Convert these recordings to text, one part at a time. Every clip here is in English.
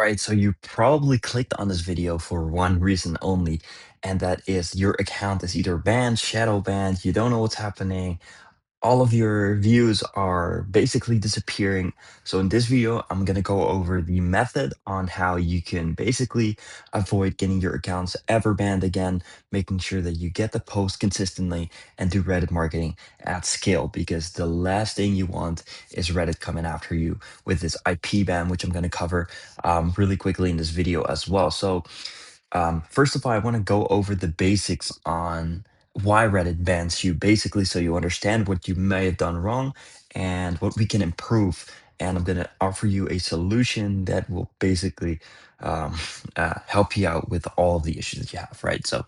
Alright, so you probably clicked on this video for one reason only, and that is your account is either banned, shadow banned, you don't know what's happening, all of your views are basically disappearing. So in this video, I'm gonna go over the method on how you can basically avoid getting your accounts ever banned again, making sure that you get the post consistently and do Reddit marketing at scale, because the last thing you want is Reddit coming after you with this IP ban, which I'm gonna cover really quickly in this video as well. So first of all, I want to go over the basics on why Reddit bans you, basically, so you understand what you may have done wrong and what we can improve. And I'm going to offer you a solution that will basically um, help you out with all of the issues that you have, right? So,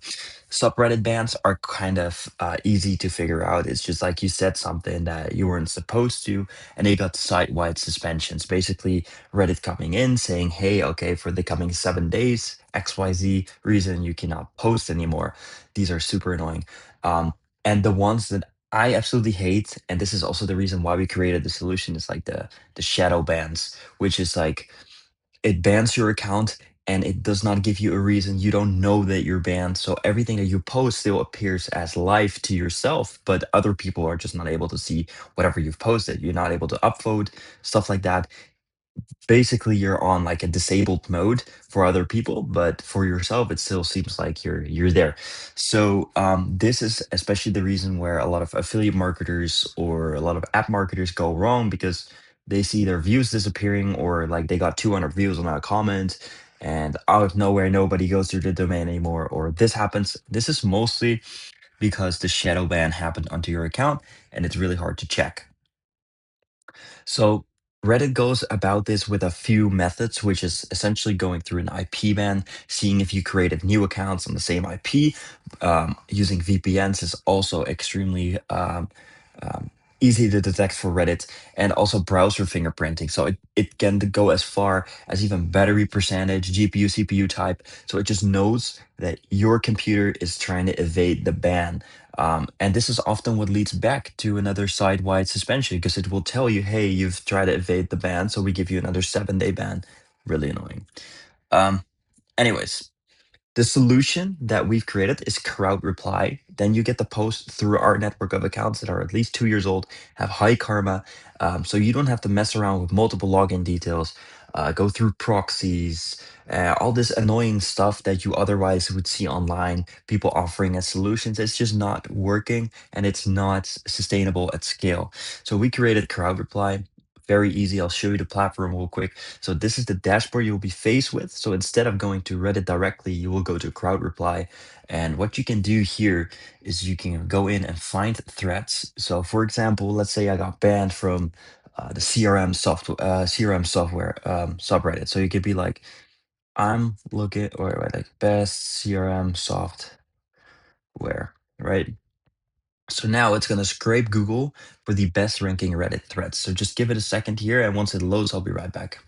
subreddit bans are kind of easy to figure out. It's just like you said something that you weren't supposed to, and they got site-wide suspensions. Basically, Reddit coming in saying, hey, okay, for the coming 7 days, XYZ reason you cannot post anymore. These are super annoying. Um, and the ones that I absolutely hate, and this is also the reason why we created the solution, is like the shadow bans, which is like it bans your account and it does not give you a reason. You don't know that you're banned. So everything that you post still appears as live to yourself, but other people are just not able to see whatever you've posted. You're not able to upvote, stuff like that. Basically, you're on like a disabled mode for other people, but for yourself it still seems like you're there. So this is especially the reason where a lot of affiliate marketers or a lot of app marketers go wrong, because they see their views disappearing, or like they got 200 views on a comment and out of nowhere nobody goes to the domain anymore, or this happens. This is mostly because the shadow ban happened onto your account and it's really hard to check. So Reddit goes about this with a few methods, which is essentially going through an IP ban, seeing if you created new accounts on the same IP. Using VPNs is also extremely um, easy to detect for Reddit, and also browser fingerprinting. So it can go as far as even battery percentage, GPU, CPU type. So it just knows that your computer is trying to evade the ban. And this is often what leads back to another site-wide suspension, because it will tell you, hey, you've tried to evade the ban, so we give you another 7-day ban. Really annoying. Um, Anyways, the solution that we've created is crowd reply. Then you get the post through our network of accounts that are at least 2 years old, have high karma. So you don't have to mess around with multiple login details, go through proxies, all this annoying stuff that you otherwise would see online, people offering as solutions. It's just not working and it's not sustainable at scale. So we created crowd reply. Very easy. I'll show you the platform real quick. So this is the dashboard you'll be faced with. So instead of going to Reddit directly, you will go to crowd reply. And what you can do here is you can go in and find threats. So for example, let's say I got banned from the CRM software subreddit. So you could be like, I'm looking, or wait, like best CRM software, right? So now it's going to scrape Google for the best ranking Reddit threads. So just give it a second here, and once it loads, I'll be right back.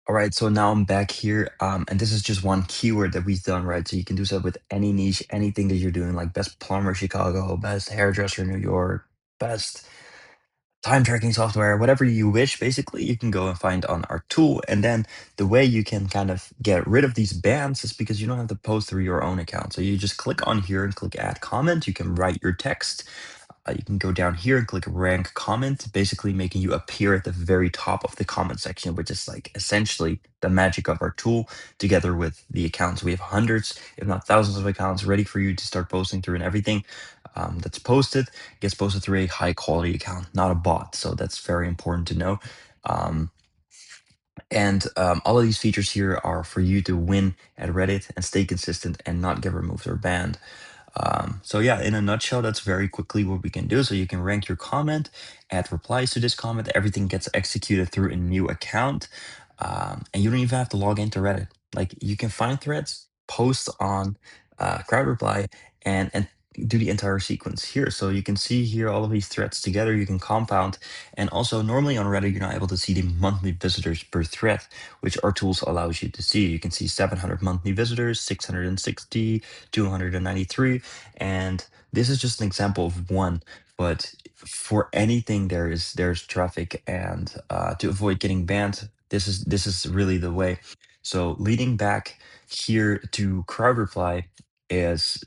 All right, so now I'm back here, and this is just one keyword that we've done, right? So you can do so with any niche, anything that you're doing, like best plumber Chicago, best hairdresser New York, best time tracking software, whatever you wish. Basically, you can go and find on our tool. And then the way you can kind of get rid of these bans is because you don't have to post through your own account. So you just click on here and click add comment. You can write your text. You can go down here and click rank comment, basically making you appear at the very top of the comment section, which is like essentially the magic of our tool, together with the accounts. We have hundreds, if not thousands of accounts ready for you to start posting through, and everything that's posted gets posted through a high quality account, not a bot. So that's very important to know. Um, and all of these features here are for you to win at Reddit and stay consistent and not get removed or banned. So yeah, in a nutshell, that's very quickly what we can do. So you can rank your comment, add replies to this comment, everything gets executed through a new account. And you don't even have to log into Reddit. Like you can find threads, post on crowd reply, and do the entire sequence here. So you can see here all of these threads together, you can compound. And also normally on Reddit, you're not able to see the monthly visitors per thread, which our tools allows you to see. You can see 700 monthly visitors, 660, 293, and this is just an example of one. But for anything, there's traffic, and to avoid getting banned, This is really the way. So leading back here to crowd reply is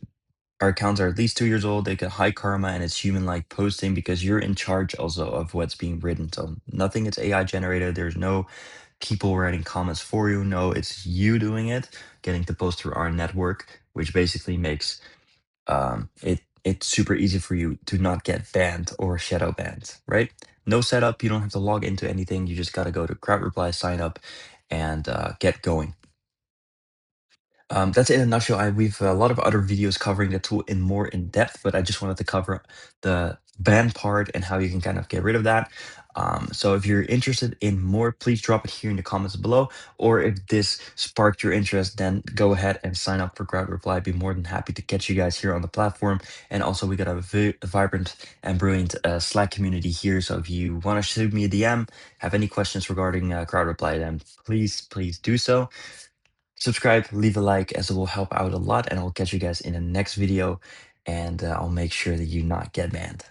our accounts are at least 2 years old. They get high karma and it's human like posting because you're in charge also of what's being written. So nothing is AI generated. There's no people writing comments for you. No, it's you doing it, getting to post through our network, which basically makes it's super easy for you to not get banned or shadow banned, right? No setup. You don't have to log into anything. You just got to go to crowd reply, sign up, and get going. That's it in a nutshell. We've a lot of other videos covering the tool in more in depth, but I just wanted to cover the ban part and how you can kind of get rid of that. So if you're interested in more, please drop it here in the comments below. Or if this sparked your interest, then go ahead and sign up for Crowd Reply. I'd be more than happy to catch you guys here on the platform. And also, we got a vibrant and brilliant Slack community here. So if you want to shoot me a DM, have any questions regarding Crowd Reply, then please do so. Subscribe, leave a like, as it will help out a lot, and I'll catch you guys in the next video, and I'll make sure that you not get banned.